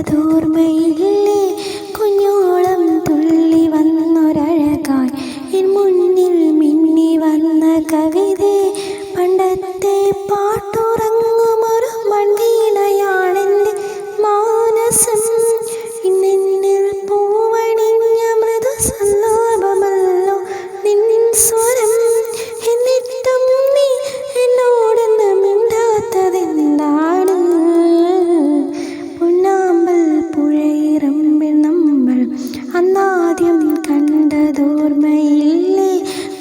കണ്ടതോർമ്മയില്ലേ കുഞ്ഞോളം തുള്ളി വന്നൊരഴകായി എൻ മുന്നിൽ മിന്നി വന്ന കവിതേ പണ്ടത്തെ പാട്ടുറങ്ങുമൊരു മൺവീണയാണെൻ്റെ മാനസം ഇന്നെന്നിൽ പൂവണിഞ്ഞ മൃദു സല്ലാപമല്ലോ നിൻ സ്വരം എന്നിട്ടും നീ എന്നോടൊന്ന് മിണ്ടാത്തതെന്താണ് പൊന്നാമ്പൽ പുഴയിറമ്പിൽ നമ്മൾ അന്നാദ്യം കണ്ടതോർമ്മയില്ലേ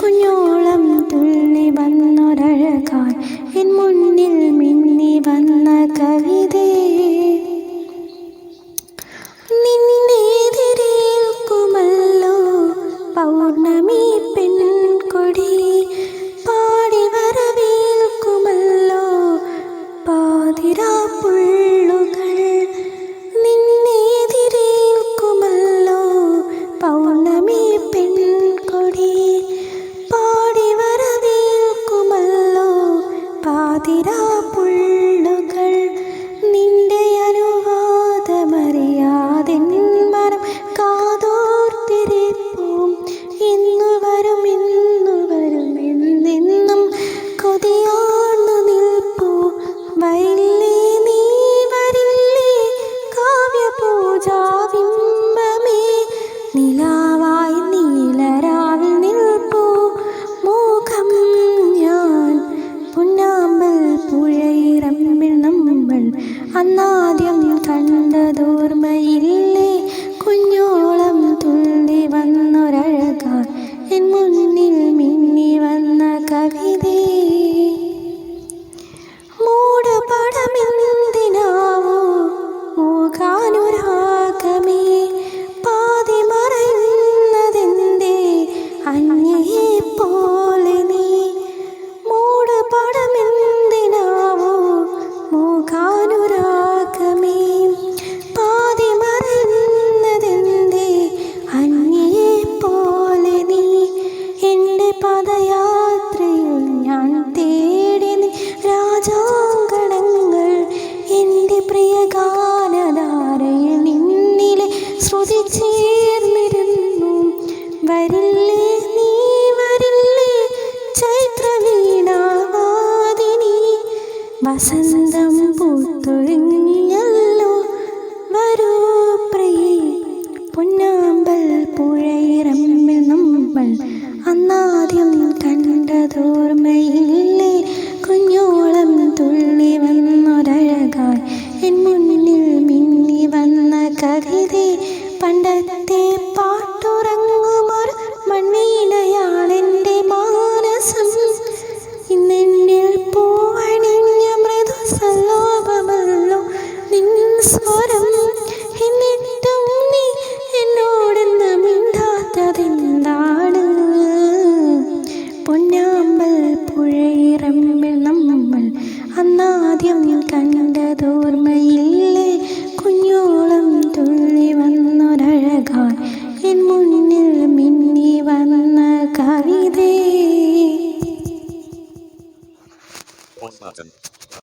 കുഞ്ഞോളം തുള്ളി വന്നൊരഴകായി എൻ മുന്നിൽ മിന്നി വന്ന കവിതേ നിന്നെതിരേൽക്കുമല്ലോ പൗർണമി പെൺകൊടി പാടി വരവേൽക്കുമല്ലോ പാതിരാപ്പുള്ളുകൾ നിന്നെതിരേൽക്കുമല്ലോ പൗർണമി പെൺകൊടി പാടി വരവേൽക്കുമല്ലോ പാതിരാപ്പുള്ളുകൾ നിന്റെ അനുവാദമറിയാതെ മരം കാതോർത്തിരിപ്പും ഇന്നു വരും എന്നെന്നും കൊതിയാർന്നു നിൽപ്പൂ വരില്ലേ നീ വരില്ലേ കാവ്യപൂജാബിംബമേ നിലാവായി നീലരാവിൽ നിൽപ്പൂ മോഹം ഞാൻ പൊന്നാമ്പൽ പുഴയിറമ്പിൽ നമ്മൾ അന്നാദ്യം കണ്ടതോർമ്മയില്ലേ കുഞ്ഞോളം തുള്ളി വന്നൊരഴകായി എൻ മുന്നിൽ മിന്നി വന്ന കവിതേ മൂടപടമെന്തിനാവോ മൂകാനുരാഗമേ പാതി മറയുന്നതെന്തേ അന്യയെ പോലെ നീ മൂടപടമെന്തിനാവോ മൂകാനുരാഗമേ പാതി മറയുന്നതെന്തേ അന്യയെ പോലെ നീ എൻ്റെ പദയാത്രയിൽ ഞാൻ തേടി നീ രാജാങ്കണങ്ങൾ എൻ്റെ പ്രിയ ഗാനധാരയിൽ നിന്നിലെ ശ്രുതി ചേർന്നിരുന്നു വരില്ലേ നീ വരില്ലേ ചൈത്രവീണാവാദിനി വസന്തം പൂത്തൊഴിഞ്ഞല്ലോ വരൂ പ്രിയേ പൊന്നാമ്പൽ പുഴയിറമ്പിൽ നമ്മൾ അന്നാദ്യം കണ്ടതോർമ്മയിൽ